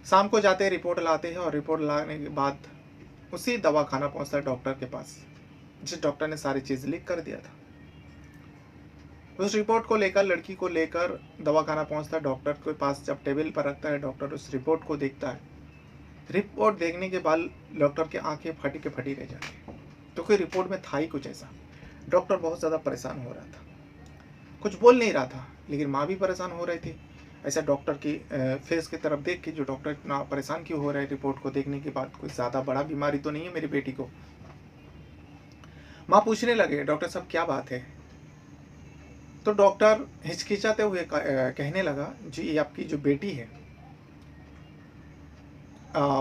शाम को जाते हैं, रिपोर्ट लाते हैं और रिपोर्ट लाने के बाद उसी दवाखाना पहुंचता है डॉक्टर के पास, जिस डॉक्टर ने सारी चीज़ लिख कर दिया था। उस रिपोर्ट को लेकर, लड़की को लेकर दवाखाना पहुंचता है डॉक्टर के पास। जब टेबल पर रखता है, डॉक्टर उस रिपोर्ट को देखता है। रिपोर्ट देखने के बाद डॉक्टर की आंखें फटी के फटी रह जाती है, क्योंकि रिपोर्ट में था ही कुछ ऐसा। डॉक्टर बहुत ज़्यादा परेशान हो रहा था, कुछ बोल नहीं रहा था, लेकिन माँ भी परेशान हो रही थी। ऐसा डॉक्टर की फेस की तरफ देख के, जो डॉक्टर इतना परेशान क्यों हो रहा है रिपोर्ट को देखने के बाद, कोई ज़्यादा बड़ा बीमारी तो नहीं है मेरी बेटी को। माँ पूछने लगे, डॉक्टर साहब क्या बात है? तो डॉक्टर हिचकिचाते हुए कहने लगा, जी ये आपकी जो बेटी है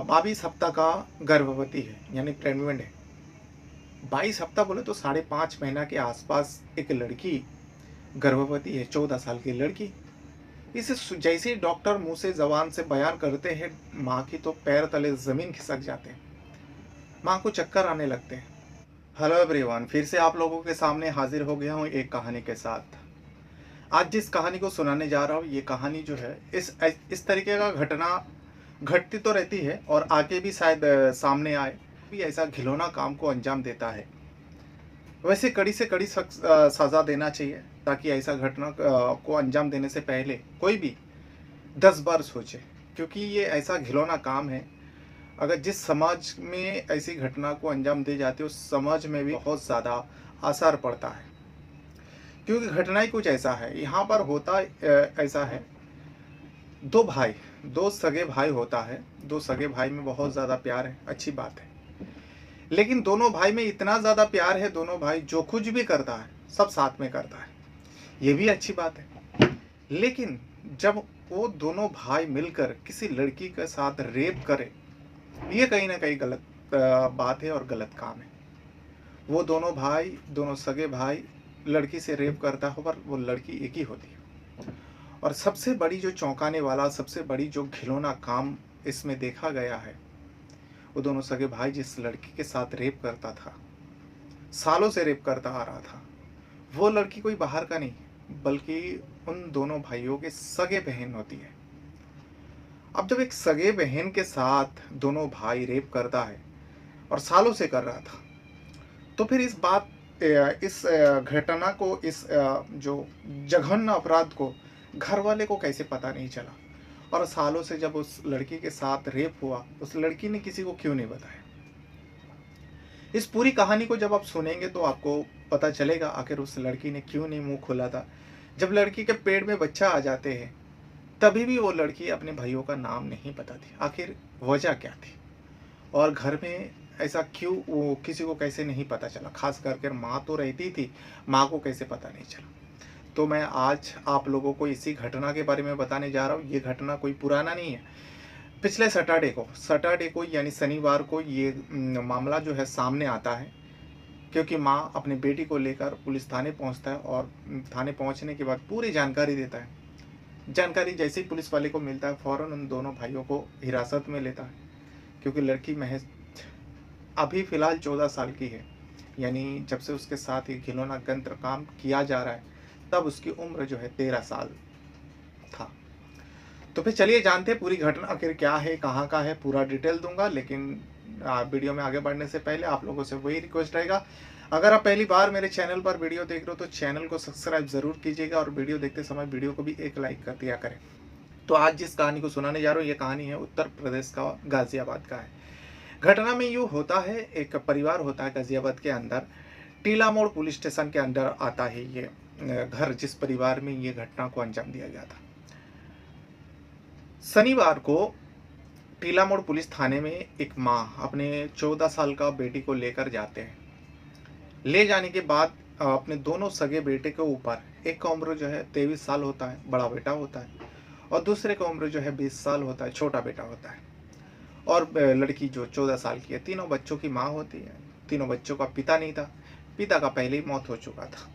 22 हफ्ता का गर्भवती है, यानी प्रेग्नेंट है। 22 हफ्ता बोले तो 5.5 महीना के आसपास एक लड़की गर्भवती है, 14 साल की लड़की। इसे जैसे ही डॉक्टर मुंह से जबान से बयान करते हैं, माँ की तो पैर तले जमीन खिसक जाते हैं, माँ को चक्कर आने लगते हैं। हेलो एवरीवन, फिर से आप लोगों के सामने हाजिर हो गया हूँ एक कहानी के साथ। आज जिस कहानी को सुनाने जा रहा हूँ, ये कहानी जो है इस तरीके का घटना घटती तो रहती है और आगे भी शायद सामने आए, भी ऐसा घिनौना काम को अंजाम देता है। वैसे कड़ी से कड़ी सज़ा देना चाहिए, ताकि ऐसा घटना को अंजाम देने से पहले कोई भी 10 बार सोचे, क्योंकि ये ऐसा घिनौना काम है। अगर जिस समाज में ऐसी घटना को अंजाम दी जाती है, उस समाज में भी बहुत ज़्यादा असर पड़ता है। क्योंकि घटना ही कुछ ऐसा है। यहाँ पर होता ऐसा है, दो सगे भाई होता है। दो सगे भाई में बहुत ज़्यादा प्यार है, अच्छी बात है। लेकिन दोनों भाई में इतना ज़्यादा प्यार है, दोनों भाई जो कुछ भी करता है सब साथ में करता है, ये भी अच्छी बात है। लेकिन जब वो दोनों भाई मिलकर किसी लड़की के साथ रेप करे, ये कहीं ना कहीं गलत बात है और गलत काम है। वो दोनों भाई, दोनों सगे भाई लड़की से रेप करता हो, पर वो लड़की एक ही होती है। और सबसे बड़ी जो चौंकाने वाला, सबसे बड़ी जो घिनौना काम इसमें देखा गया है, वो दोनों सगे भाई जिस लड़की के साथ रेप करता था, सालों से रेप करता आ रहा था, वो लड़की कोई बाहर का नहीं, बल्कि उन दोनों भाइयों के सगे बहन होती है। अब जब एक सगे बहन के साथ दोनों भाई रेप करता है और सालों से कर रहा था, तो फिर इस घटना को, इस जो जघन्य अपराध को घर वाले को कैसे पता नहीं चला? और सालों से जब उस लड़की के साथ रेप हुआ, उस लड़की ने किसी को क्यों नहीं बताया? इस पूरी कहानी को जब आप सुनेंगे तो आपको पता चलेगा आखिर उस लड़की ने क्यों नहीं मुंह खोला था। जब लड़की के पेट में बच्चा आ जाते हैं, तभी भी वो लड़की अपने भाइयों का नाम नहीं बताती। आखिर वजह क्या थी और घर में ऐसा क्यों, वो किसी को कैसे नहीं पता चला? खास करके माँ तो रहती थी, माँ को कैसे पता नहीं चला? तो मैं आज आप लोगों को इसी घटना के बारे में बताने जा रहा हूँ। ये घटना कोई पुराना नहीं है। पिछले सैटरडे को यानी शनिवार को ये मामला जो है सामने आता है, क्योंकि माँ अपनी बेटी को लेकर पुलिस थाने पहुँचता है और थाने पहुँचने के बाद पूरी जानकारी देता है। जानकारी जैसे ही पुलिस वाले को मिलता है, फ़ौरन उन दोनों भाइयों को हिरासत में लेता है, क्योंकि लड़की महज अभी फ़िलहाल 14 साल की है। यानी जब से उसके साथ ये घिनौना गंत्र काम किया जा रहा है, तब उसकी उम्र जो है 13 साल था। तो फिर चलिए जानते हैं पूरी घटना आखिर क्या है, कहाँ का है, पूरा डिटेल दूंगा। लेकिन वीडियो में आगे बढ़ने से पहले आप लोगों से वही रिक्वेस्ट रहेगा, अगर आप पहली बार मेरे चैनल पर वीडियो देख रहे हो तो चैनल को सब्सक्राइब ज़रूर कीजिएगा और वीडियो देखते समय वीडियो को भी एक लाइक कर दिया करें। तो आज जिस कहानी को सुनाने जा रहा हूँ, ये कहानी है उत्तर प्रदेश का, गाज़ियाबाद का है। घटना में यूँ होता है, एक परिवार होता है गाज़ियाबाद के अंदर, टीला मोड़ पुलिस स्टेशन के अंदर आता है ये घर, जिस परिवार में ये घटना को अंजाम दिया गया था। शनिवार को टीला मोड़ पुलिस थाने में एक माँ अपने 14 साल का बेटी को लेकर जाते हैं। ले जाने के बाद अपने दोनों सगे बेटे के ऊपर, एक का उम्र जो है 23 साल होता है, बड़ा बेटा होता है, और दूसरे का उम्र जो है 20 साल होता है, छोटा बेटा होता है। और लड़की जो 14 साल की है। तीनों बच्चों की माँ होती है। तीनों बच्चों का पिता नहीं था, पिता का पहले ही मौत हो चुका था।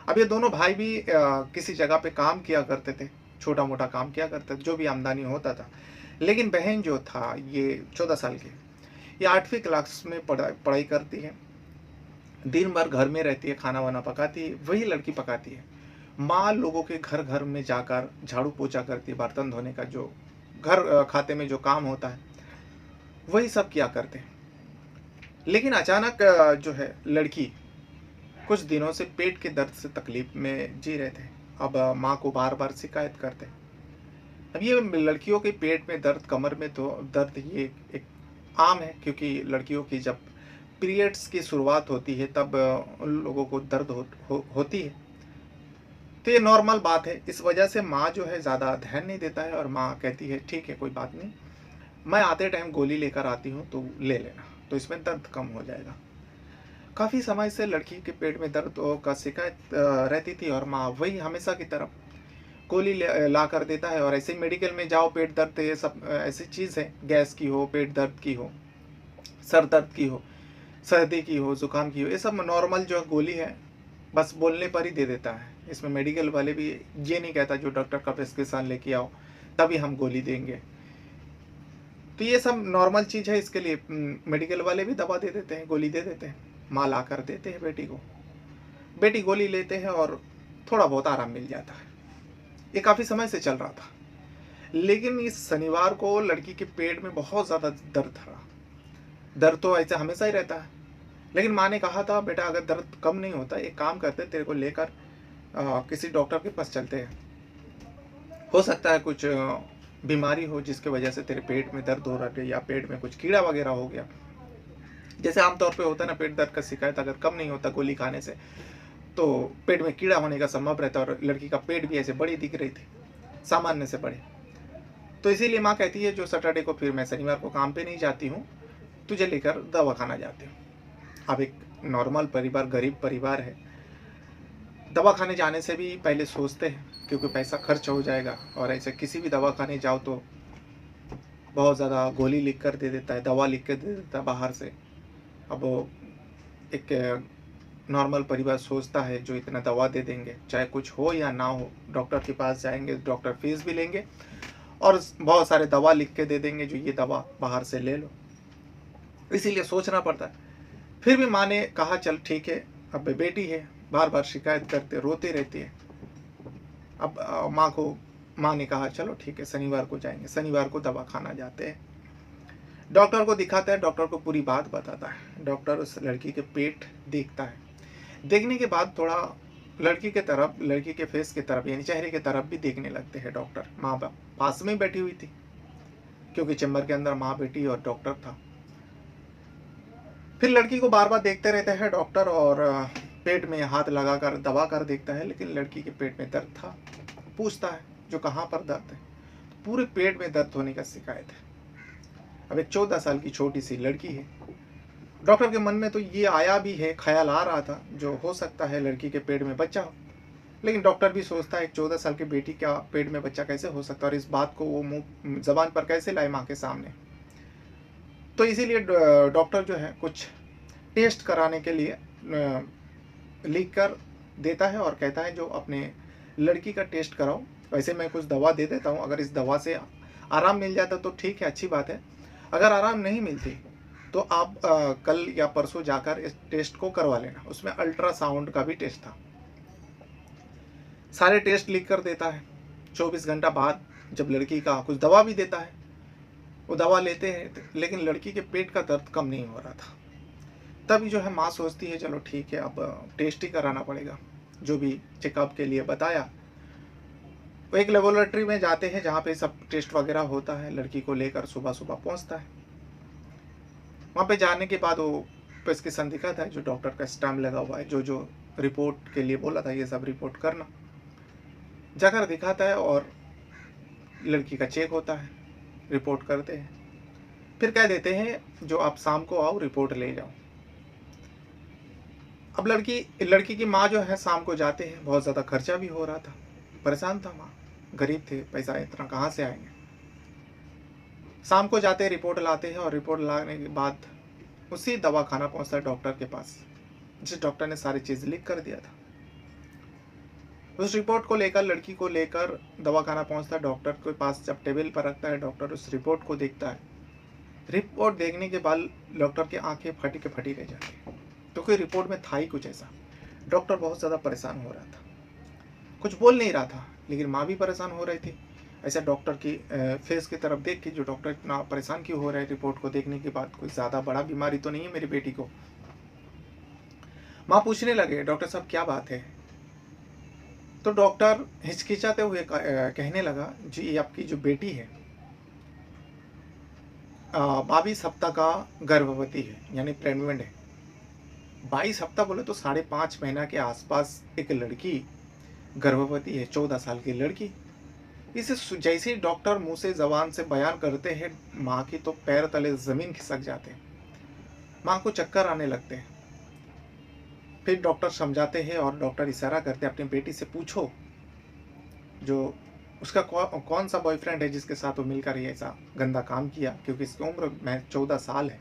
अब ये दोनों भाई भी किसी जगह पे काम किया करते थे, छोटा मोटा काम किया करते थे, जो भी आमदनी होता था। लेकिन बहन जो था, ये 14 साल की, ये 8वीं क्लास में पढ़ाई करती है, दिन भर घर में रहती है, खाना वाना पकाती है, वही लड़की पकाती है। माँ लोगों के घर घर में जाकर झाड़ू पोछा करती है, बर्तन धोने का जो घर खाते में जो काम होता है वही सब किया करते हैं। लेकिन अचानक जो है लड़की कुछ दिनों से पेट के दर्द से तकलीफ में जी रहे थे। अब माँ को बार बार शिकायत करते। अब ये लड़कियों के पेट में दर्द, कमर में तो दर्द, ये एक आम है, क्योंकि लड़कियों की जब पीरियड्स की शुरुआत होती है तब उन लोगों को दर्द होती है। तो ये नॉर्मल बात है। इस वजह से माँ जो है ज़्यादा ध्यान नहीं देता है और माँ कहती है ठीक है कोई बात नहीं, मैं आते टाइम गोली लेकर आती हूँ तो ले लेना, तो इसमें दर्द कम हो जाएगा। काफ़ी समय से लड़की के पेट में दर्द का शिकायत रहती थी और माँ वही हमेशा की तरफ गोली ला कर देता है। और ऐसे ही मेडिकल में जाओ, पेट दर्द, ये सब ऐसी चीज़ है, गैस की हो, पेट दर्द की हो, सर दर्द की हो, सर्दी की हो, ज़ुकाम की हो, ये सब नॉर्मल जो गोली है बस बोलने पर ही दे देता है। इसमें मेडिकल वाले भी ये नहीं कहता जो डॉक्टर का प्रेस्क्रिप्शन लेके आओ तभी हम गोली देंगे। तो ये सब नॉर्मल चीज़ है। इसके लिए मेडिकल वाले भी दवा दे देते हैं, गोली दे देते हैं, माँ ला कर देते हैं बेटी को, बेटी गोली लेते हैं और थोड़ा बहुत आराम मिल जाता है। ये काफ़ी समय से चल रहा था। लेकिन इस शनिवार को लड़की के पेट में बहुत ज़्यादा दर्द था। दर्द तो ऐसा हमेशा ही रहता है, लेकिन माँ ने कहा था बेटा अगर दर्द कम नहीं होता एक काम करते, तेरे को लेकर किसी डॉक्टर के पास चलते हैं, हो सकता है कुछ बीमारी हो जिसके वजह से तेरे पेट में दर्द हो रहा है, या पेट में कुछ कीड़ा वगैरह हो गया। जैसे आमतौर पे होता है ना, पेट दर्द का शिकायत अगर कम नहीं होता गोली खाने से तो पेट में कीड़ा होने का संभव रहता है। और लड़की का पेट भी ऐसे बड़ी दिख रही थी, सामान्य से बड़े। तो इसीलिए माँ कहती है जो सैटरडे को, फिर मैं शनिवार को काम पे नहीं जाती हूँ, तुझे लेकर दवा खाना जाती हूँ। अब एक नॉर्मल परिवार, गरीब परिवार है, दवा खाने जाने से भी पहले सोचते हैं क्योंकि पैसा खर्च हो जाएगा। और ऐसे किसी भी दवा खाने जाओ तो बहुत ज़्यादा गोली लिख कर दे देता है, दवा लिख कर दे देता है बाहर से। अब वो एक नॉर्मल परिवार सोचता है जो इतना दवा दे देंगे, चाहे कुछ हो या ना हो, डॉक्टर के पास जाएंगे, डॉक्टर फीस भी लेंगे और बहुत सारे दवा लिख के दे देंगे जो ये दवा बाहर से ले लो, इसीलिए सोचना पड़ता है। फिर भी माँ ने कहा चल ठीक है, अब बेटी है, बार बार शिकायत करते, रोती रहती है। अब माँ ने कहा चलो ठीक है शनिवार को जाएंगे। शनिवार को दवा खाना जाते हैं, डॉक्टर को दिखाता है, डॉक्टर को पूरी बात बताता है। डॉक्टर उस लड़की के पेट देखता है, देखने के बाद थोड़ा लड़की के तरफ, लड़की के फेस की तरफ यानी चेहरे की तरफ भी देखने लगते हैं डॉक्टर। माँ पास में बैठी हुई थी क्योंकि चैम्बर के अंदर माँ, बेटी और डॉक्टर था। फिर लड़की को बार बार देखते रहते हैं डॉक्टर और पेट में हाथ लगाकर दबा कर देखता है, लेकिन लड़की के पेट में दर्द था। पूछता है जो कहाँ पर दर्द है, पूरे पेट में दर्द होने का शिकायत है। अब एक 14 साल की छोटी सी लड़की है। डॉक्टर के मन में तो ये आया भी है, ख्याल आ रहा था जो हो सकता है लड़की के पेट में बच्चा हो, लेकिन डॉक्टर भी सोचता है एक 14 साल की बेटी का पेट में बच्चा कैसे हो सकता है और इस बात को वो मुंह जबान पर कैसे लाए माँ के सामने। तो इसीलिए डॉक्टर जो है कुछ टेस्ट कराने के लिए लिख कर देता है और कहता है जो अपने लड़की का टेस्ट कराओ। वैसे मैं कुछ दवा दे देता हूँ, अगर इस दवा से आराम मिल जाता तो ठीक है, अच्छी बात है। अगर आराम नहीं मिलती तो आप कल या परसों जाकर इस टेस्ट को करवा लेना। उसमें अल्ट्रासाउंड का भी टेस्ट था। सारे टेस्ट लिख कर देता है। 24 घंटा बाद जब लड़की का कुछ दवा भी देता है, वो दवा लेते हैं, लेकिन लड़की के पेट का दर्द कम नहीं हो रहा था। तभी जो है माँ सोचती है चलो ठीक है अब टेस्ट ही कराना पड़ेगा। जो भी चेकअप के लिए बताया, वो एक लेबोरेटरी में जाते हैं जहाँ पे सब टेस्ट वगैरह होता है। लड़की को लेकर सुबह सुबह पहुँचता है। वहाँ पे जाने के बाद वो प्रेस्क्रिप्शन दिखाता है जो डॉक्टर का स्टैम्प लगा हुआ है, जो जो रिपोर्ट के लिए बोला था ये सब रिपोर्ट करना। जाकर दिखाता है और लड़की का चेक होता है, रिपोर्ट करते हैं, फिर कह देते हैं जो आप शाम को आओ रिपोर्ट ले जाओ। अब लड़की की माँ जो है शाम को जाते हैं, बहुत ज़्यादा खर्चा भी हो रहा था, परेशान था माँ, गरीब थे, पैसा इतना कहाँ से आएंगे। शाम को जाते हैं, रिपोर्ट लाते हैं और रिपोर्ट लाने के बाद उसी दवा खाना पहुँचता है डॉक्टर के पास, जिस डॉक्टर ने सारी चीज़ लिख कर दिया था। उस रिपोर्ट को लेकर, लड़की को लेकर दवा खाना पहुँचता है डॉक्टर के पास। जब टेबल पर रखता है, डॉक्टर उस रिपोर्ट को देखता है। रिपोर्ट देखने के बाद डॉक्टर की आंखें फटी के फटी रह जाती है, क्योंकि रिपोर्ट में था ही कुछ ऐसा। डॉक्टर बहुत ज़्यादा परेशान हो रहा था, कुछ बोल नहीं रहा था, लेकिन माँ भी परेशान हो रही थी। ऐसा डॉक्टर की फेस की तरफ देख के जो डॉक्टर इतना परेशान क्यों हो रहा है रिपोर्ट को देखने के बाद, कोई ज़्यादा बड़ा बीमारी तो नहीं है मेरी बेटी को। माँ पूछने लगे, डॉक्टर साहब क्या बात है? तो डॉक्टर हिचकिचाते हुए कहने लगा, जी ये आपकी जो बेटी है 22 हफ्ता का गर्भवती है, यानी प्रेग्नेंट है। 22 हफ्ता बोले तो 5.5 महीना के आसपास एक लड़की गर्भवती है, 14 साल की लड़की। इसे जैसे ही डॉक्टर मुंह से जबान से बयान करते हैं, माँ की तो पैर तले ज़मीन खिसक जाते हैं, माँ को चक्कर आने लगते हैं। फिर डॉक्टर समझाते हैं और डॉक्टर इशारा करते हैं, अपनी बेटी से पूछो जो उसका कौन सा बॉयफ्रेंड है जिसके साथ वो मिलकर ये ऐसा गंदा काम किया, क्योंकि इसकी उम्र में 14 साल है।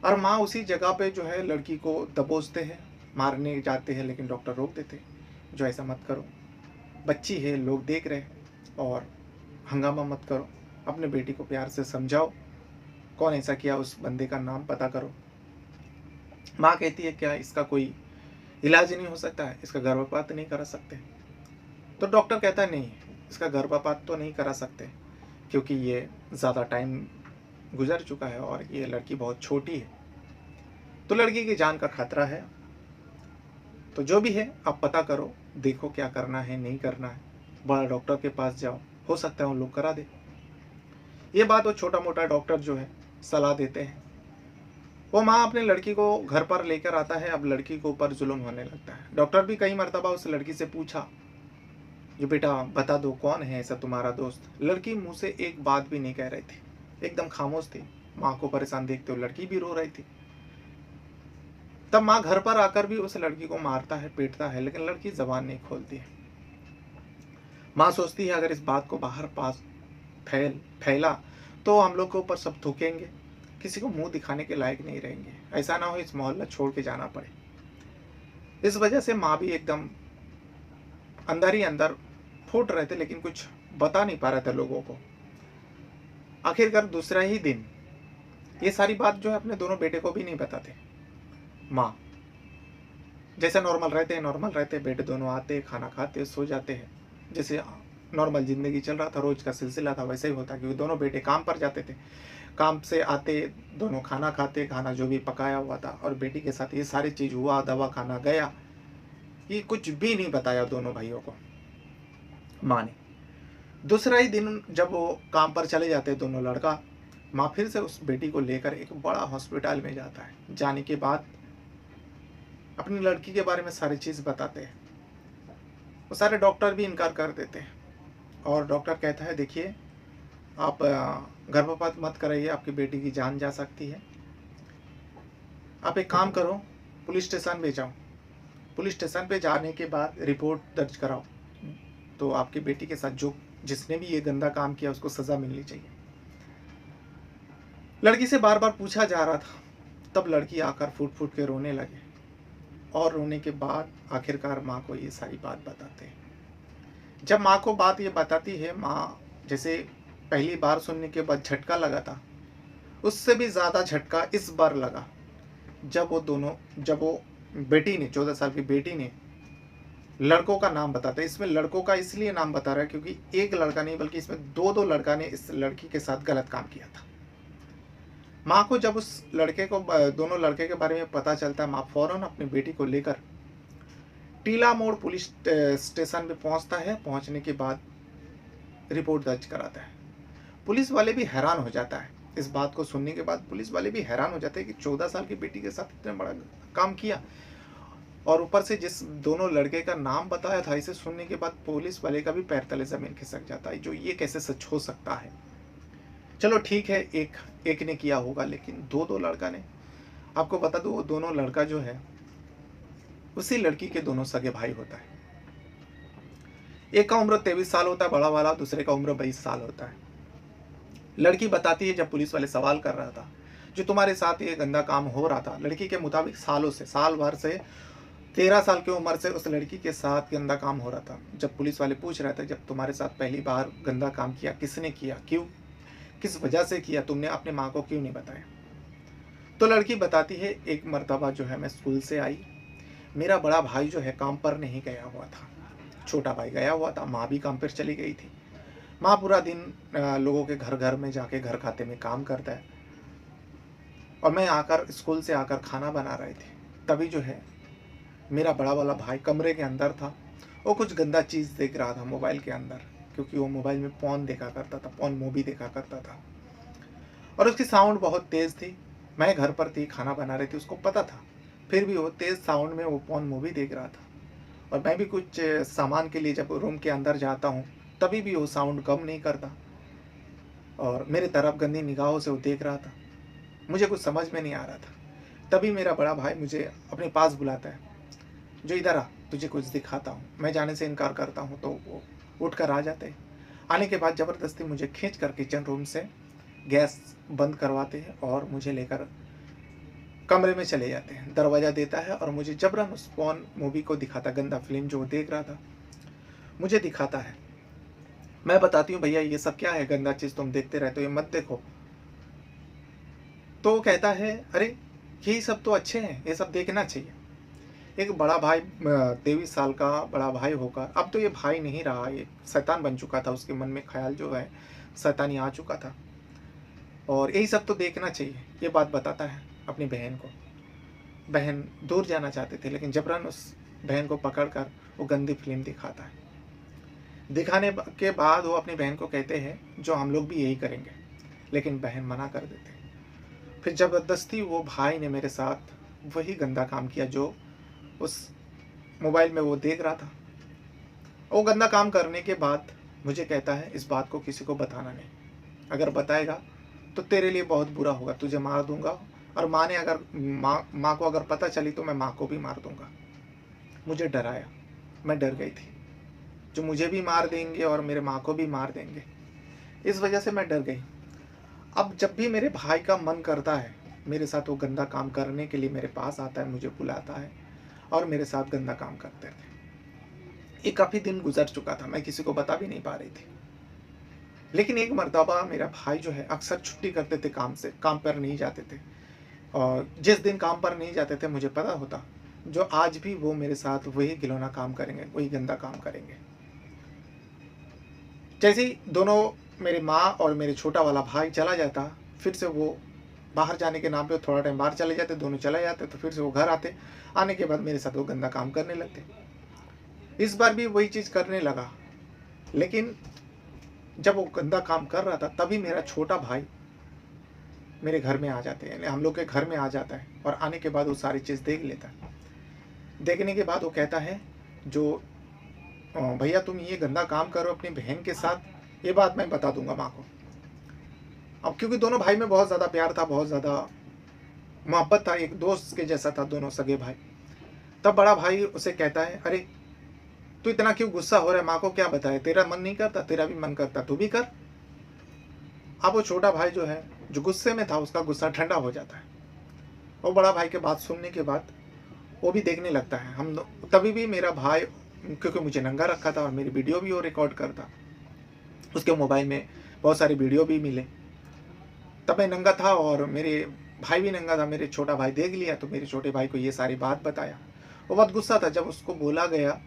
और माँ उसी जगह पे जो है लड़की को दबोचते हैं, मारने जाते हैं, लेकिन डॉक्टर रोक देते हैं, जो ऐसा मत करो, बच्ची है, लोग देख रहे हैं और हंगामा मत करो, अपने बेटी को प्यार से समझाओ, कौन ऐसा किया उस बंदे का नाम पता करो। माँ कहती है क्या इसका कोई इलाज नहीं हो सकता है, इसका गर्भपात नहीं करा सकते? तो डॉक्टर कहता है नहीं, इसका गर्भपात तो नहीं करा सकते, क्योंकि ये ज़्यादा टाइम गुजर चुका है और ये लड़की बहुत छोटी है, तो लड़की की जान का खतरा है। तो जो भी है आप पता करो, देखो क्या करना है नहीं करना है, बड़ा डॉक्टर के पास जाओ, हो सकता है वो लोग करा दे। ये बात वो छोटा मोटा डॉक्टर जो है सलाह देते हैं। वो माँ अपने लड़की को घर पर लेकर आता है। अब लड़की के ऊपर जुल्म होने लगता है। डॉक्टर भी कई मरतबा उस लड़की से पूछा, जो बेटा बता दो कौन है ऐसा तुम्हारा दोस्त। लड़की मुंह से एक बात भी नहीं कह रही थी, एकदम खामोश थी। माँ को परेशान देखते हुए लड़की भी रो रही थी। तब माँ घर पर आकर भी उस लड़की को मारता है, पीटता है, लेकिन लड़की जबान नहीं खोलती है। माँ सोचती है अगर इस बात को बाहर पास फैला तो हम लोग के ऊपर सब थूकेंगे, किसी को मुंह दिखाने के लायक नहीं रहेंगे, ऐसा ना हो इस मोहल्ला छोड़ के जाना पड़े। इस वजह से माँ भी एकदम अंदर ही अंदर फूट रहे थे, लेकिन कुछ बता नहीं पा रहे थे लोगों को। आखिरकार दूसरा ही दिन ये सारी बात जो है अपने दोनों बेटे को भी नहीं बताते। माँ जैसे नॉर्मल रहते, बेटे दोनों आते, खाना खाते, सो जाते हैं, जैसे नॉर्मल जिंदगी चल रहा था, रोज का सिलसिला था, वैसे ही होता, क्योंकि दोनों बेटे काम पर जाते थे। काम से आते दोनों खाना खाते, खाना जो भी पकाया हुआ था, और बेटी के साथ ये सारी चीज़ हुआ, दवा खाना गया, ये कुछ भी नहीं बताया दोनों भाइयों को माँ ने। दूसरा ही दिन जब वो काम पर चले जाते दोनों लड़का, माँ फिर से उस बेटी को लेकर एक बड़ा हॉस्पिटल में जाता है। जाने के बाद अपनी लड़की के बारे में सारी चीज़ बताते हैं। वो सारे डॉक्टर भी इनकार कर देते हैं और डॉक्टर कहता है देखिए आप गर्भपात मत कराइए, आपकी बेटी की जान जा सकती है। आप एक काम करो, पुलिस स्टेशन पे जाओ, पुलिस स्टेशन पे जाने के बाद रिपोर्ट दर्ज कराओ, तो आपकी बेटी के साथ जो जिसने भी ये गंदा काम किया उसको सज़ा मिलनी चाहिए। लड़की से बार बार पूछा जा रहा था, तब लड़की आकर फूट फूट के रोने लगे और रोने के बाद आखिरकार माँ को ये सारी बात बताते हैं। जब माँ को बात ये बताती है, माँ जैसे पहली बार सुनने के बाद झटका लगा था, उससे भी ज़्यादा झटका इस बार लगा जब वो बेटी ने, 14 साल की बेटी ने लड़कों का नाम बताते। इसमें लड़कों का इसलिए नाम बता रहा है क्योंकि एक लड़का नहीं बल्कि इसमें दो लड़का ने इस लड़की के साथ गलत काम किया था। माँ को जब उस दोनों लड़के के बारे में पता चलता है, माँ फौरन अपनी बेटी को लेकर टीला मोड़ पुलिस स्टेशन पे पहुंचता है। पहुंचने के बाद रिपोर्ट दर्ज कराता है। पुलिस वाले भी हैरान हो जाता है, इस बात को सुनने के बाद पुलिस वाले भी हैरान हो जाते हैं कि 14 साल की बेटी के साथ इतना बड़ा काम किया, और ऊपर से जिस दोनों लड़के का नाम बताया था, इसे सुनने के बाद पुलिस वाले का भी पैर तले जमीन खिसक जाता है, जो ये कैसे सच हो सकता है। चलो ठीक है, एक ने किया होगा, लेकिन दो लड़का ने। आपको बता दो, वो दोनों लड़का जो है उसी लड़की के दोनों सगे भाई होता है। एक का उम्र 23 साल होता है बड़ा वाला, दूसरे का उम्र 22 साल होता है। लड़की बताती है जब पुलिस वाले सवाल कर रहा था, जो तुम्हारे साथ ये गंदा काम हो रहा था, लड़की के मुताबिक साल भर से 13 साल की उम्र से उस लड़की के साथ गंदा काम हो रहा था। जब पुलिस वाले पूछ रहे थे जब तुम्हारे साथ पहली बार गंदा काम किया, किसने किया, क्यों, किस वजह से किया, तुमने अपने माँ को क्यों नहीं बताया? तो लड़की बताती है एक मर्तबा जो है मैं स्कूल से आई, मेरा बड़ा भाई जो है काम पर नहीं गया हुआ था, छोटा भाई गया हुआ था, माँ भी काम पर चली गई थी। माँ पूरा दिन लोगों के घर घर में जाके घर खाते में काम करता है, और मैं आकर स्कूल से आकर खाना बना रही थी। तभी जो है मेरा बड़ा वाला भाई कमरे के अंदर था। वो कुछ गंदा चीज़ देख रहा था मोबाइल के अंदर, क्योंकि वो मोबाइल में पॉर्न देखा करता था, पॉर्न मूवी देखा करता था, और उसकी साउंड बहुत तेज़ थी। मैं घर पर थी, खाना बना रही थी, उसको पता था, फिर भी वो तेज़ साउंड में वो पॉर्न मूवी देख रहा था। और मैं भी कुछ सामान के लिए जब रूम के अंदर जाता हूँ, तभी भी वो साउंड कम नहीं करता, और मेरे तरफ गंदी निगाहों से वो देख रहा था। मुझे कुछ समझ में नहीं आ रहा था। तभी मेरा बड़ा भाई मुझे अपने पास बुलाता है, जो इधर आ, तुझे कुछ दिखाता हूँ। मैं जाने से इनकार करता हूँ तो वो उठ कर आ जाते हैं। आने के बाद ज़बरदस्ती मुझे खींच कर किचन रूम से गैस बंद करवाते हैं और मुझे लेकर कमरे में चले जाते हैं। दरवाज़ा देता है और मुझे जबरन उस पॉर्न मूवी को दिखाता, गंदा फिल्म जो वो देख रहा था मुझे दिखाता है। मैं बताती हूँ, भैया ये सब क्या है, गंदा चीज़ तुम देखते रहते हो, ये मत देखो। तो वो कहता है, अरे यही सब तो अच्छे हैं, ये सब देखना चाहिए। एक बड़ा भाई 23 साल का बड़ा भाई होकर, अब तो ये भाई नहीं रहा, ये शैतान बन चुका था, उसके मन में ख्याल जो है शैतानी आ चुका था, और यही सब तो देखना चाहिए, ये बात बताता है अपनी बहन को। बहन दूर जाना चाहते थे, लेकिन जबरन उस बहन को पकड़कर वो गंदी फिल्म दिखाता है। दिखाने के बाद वो अपनी बहन को कहते हैं, जो हम लोग भी यही करेंगे, लेकिन बहन मना कर देते हैं। फिर ज़बरदस्ती वो भाई ने मेरे साथ वही गंदा काम किया जो उस मोबाइल में वो देख रहा था। वो गंदा काम करने के बाद मुझे कहता है, इस बात को किसी को बताना नहीं, अगर बताएगा तो तेरे लिए बहुत बुरा होगा, तुझे मार दूंगा, और माँ ने अगर माँ को अगर पता चली तो मैं माँ को भी मार दूंगा। मुझे डराया, मैं डर गई थी, जो मुझे भी मार देंगे और मेरे माँ को भी मार देंगे, इस वजह से मैं डर गई। अब जब भी मेरे भाई का मन करता है मेरे साथ वो गंदा काम करने के लिए मेरे पास आता है, मुझे बुलाता है और मेरे साथ गंदा काम करते थे। ये काफ़ी दिन गुजर चुका था, मैं किसी को बता भी नहीं पा रही थी। लेकिन एक मर्तबा मेरा भाई जो है अक्सर छुट्टी करते थे काम से, काम पर नहीं जाते थे, और जिस दिन काम पर नहीं जाते थे मुझे पता होता, जो आज भी वो मेरे साथ वही घिनौना काम करेंगे, वही गंदा काम करेंगे। जैसे ही दोनों, मेरी माँ और मेरे छोटा वाला भाई चला जाता, फिर से वो बाहर जाने के नाम पे थोड़ा टाइम बाहर चले जाते, दोनों चले जाते, तो फिर से वो घर आते। आने के बाद मेरे साथ वो गंदा काम करने लगते। इस बार भी वही चीज़ करने लगा, लेकिन जब वो गंदा काम कर रहा था तभी मेरा छोटा भाई मेरे घर में आ जाते हैं, यानी हम लोग के घर में आ जाता है, और आने के बाद वो सारी चीज़ देख लेता है। देखने के बाद वो कहता है, जो भैया तुम ये गंदा काम करो अपनी बहन के साथ, ये बात मैं बता दूंगा माँ को। अब क्योंकि दोनों भाई में बहुत ज़्यादा प्यार था, बहुत ज़्यादा मोहब्बत था, एक दोस्त के जैसा था दोनों सगे भाई। तब बड़ा भाई उसे कहता है, अरे तू इतना क्यों गुस्सा हो रहा है, माँ को क्या बताए, तेरा मन नहीं करता, तेरा भी मन करता, तू भी कर। अब वो छोटा भाई जो है, जो गुस्से में था, उसका गुस्सा ठंडा हो जाता है। वो बड़ा भाई के बात सुनने के बाद वो भी देखने लगता है। तभी भी मेरा भाई, क्योंकि मुझे नंगा रखा था और मेरी वीडियो भी वो रिकॉर्ड करता, उसके मोबाइल में बहुत सारी वीडियो भी मिले, तब मैं नंगा था और मेरे भाई भी नंगा था। मेरे छोटा भाई देख लिया तो मेरे छोटे भाई को ये सारी बात बताया। वो बहुत गुस्सा था जब उसको बोला गया,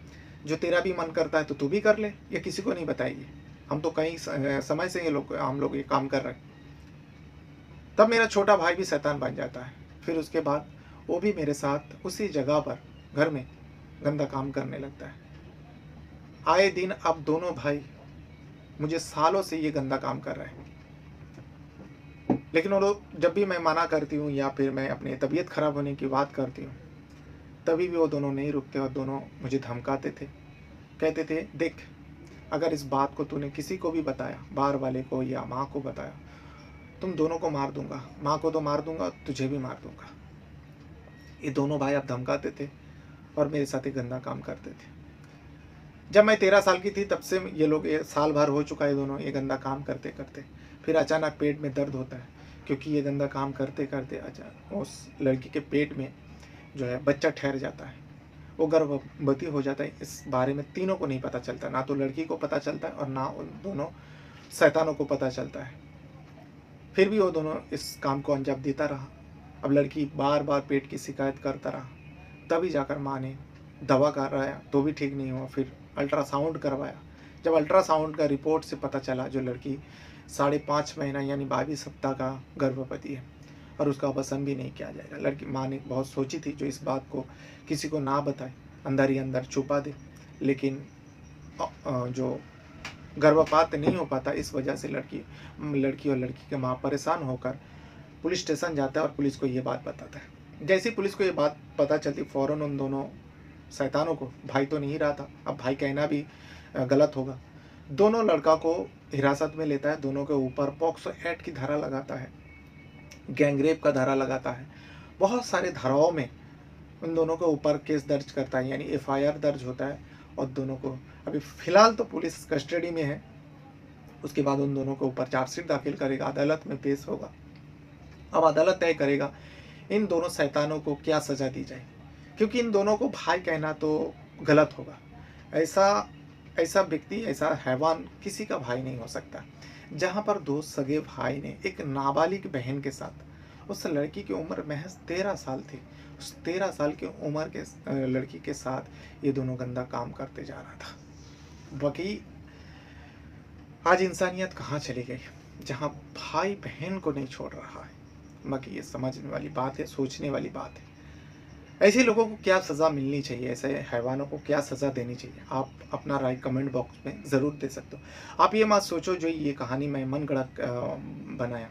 जो तेरा भी मन करता है तो तू भी कर ले, ये किसी को नहीं बताइए, हम तो कई समय से हम लोग ये काम कर रहे हैं। तब मेरा छोटा भाई भी शैतान बन जाता है। फिर उसके बाद वो भी मेरे साथ उसी जगह पर घर में गंदा काम करने लगता है। आए दिन अब दोनों भाई मुझे सालों से ये गंदा काम कर रहे हैं, लेकिन वो लोग, जब भी मैं मना करती हूँ या फिर मैं अपनी तबीयत खराब होने की बात करती हूँ, तभी भी वो दोनों नहीं रुकते और दोनों मुझे धमकाते थे। कहते थे, देख अगर इस बात को तूने किसी को भी बताया, बाहर वाले को या माँ को बताया, तुम दोनों को मार दूंगा, माँ को तो मार दूंगा, तुझे भी मार दूंगा। ये दोनों भाई अब धमकाते थे और मेरे साथ ही गंदा काम करते थे। जब मैं 13 साल की थी तब से ये लोग, ये साल भर हो चुका है दोनों ये गंदा काम करते करते। फिर अचानक पेट में दर्द होता है, क्योंकि ये गंदा काम करते करते अचानक उस लड़की के पेट में जो है बच्चा ठहर जाता है, वो गर्भवती हो जाता है। इस बारे में तीनों को नहीं पता चलता, ना तो लड़की को पता चलता है और ना उन दोनों शैतानों को पता चलता है। फिर भी वो दोनों इस काम को अंजाम देता रहा। अब लड़की बार बार पेट की शिकायत करता रहा, तभी जाकर माँ ने दवा कराया तो भी ठीक नहीं हुआ, फिर अल्ट्रासाउंड करवाया, जब अल्ट्रासाउंड का रिपोर्ट से पता चला जो लड़की 5.5 महीना यानी 22 सप्ताह का गर्भवती है और उसका ऑपरेशन भी नहीं किया जाएगा। लड़की माँ ने बहुत सोची थी जो इस बात को किसी को ना बताए, अंदर ही अंदर छुपा दे, लेकिन जो गर्भपात नहीं हो पाता, इस वजह से लड़की और लड़की के माँ परेशान होकर पुलिस स्टेशन जाता है और पुलिस को ये बात बताता है। जैसे ही पुलिस को ये बात पता चलती, फ़ौरन उन दोनों शैतानों को, भाई तो नहीं रहा था, अब भाई कहना भी गलत होगा, दोनों लड़का को हिरासत में लेता है। दोनों के ऊपर पॉक्सो एक्ट की धारा लगाता है, गैंगरेप का धारा लगाता है, बहुत सारे धाराओं में उन दोनों के ऊपर केस दर्ज करता है, यानी FIR दर्ज होता है। और दोनों को अभी फ़िलहाल तो पुलिस कस्टडी में है, उसके बाद उन दोनों के ऊपर चार्जशीट दाखिल करेगा, अदालत में पेश होगा। अब अदालत तय करेगा इन दोनों शैतानों को क्या सज़ा दी जाए, क्योंकि इन दोनों को भाई कहना तो गलत होगा। ऐसा व्यक्ति, ऐसा हैवान किसी का भाई नहीं हो सकता। जहाँ पर दो सगे भाई ने एक नाबालिग बहन के साथ, उस लड़की की उम्र महज 13 साल थी, उस 13 साल की उम्र के लड़की के साथ ये दोनों गंदा काम करते जा रहा था। बाकी आज इंसानियत कहाँ चली गई, जहाँ भाई बहन को नहीं छोड़ रहा है। बाकी ये समझने वाली बात है, सोचने वाली बात है। ऐसे लोगों को क्या सज़ा मिलनी चाहिए, ऐसे हैवानों को क्या सज़ा देनी चाहिए, आप अपना राय कमेंट बॉक्स में ज़रूर दे सकते हो। आप ये मत सोचो जो ये कहानी मैं मन गढ़ंत बनाया,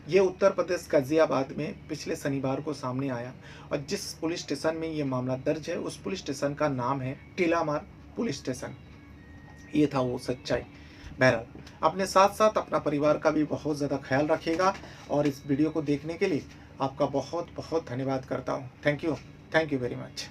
ये उत्तर प्रदेश गाज़ियाबाद में पिछले शनिवार को सामने आया, और जिस पुलिस स्टेशन में ये मामला दर्ज है उस पुलिस स्टेशन का नाम है टीलामार पुलिस स्टेशन। ये था वो सच्चाई। बहरहाल अपने साथ साथ अपना परिवार का भी बहुत ज़्यादा ख्याल रखिएगा, और इस वीडियो को देखने के लिए आपका बहुत बहुत धन्यवाद करता हूँ। Thank you very much.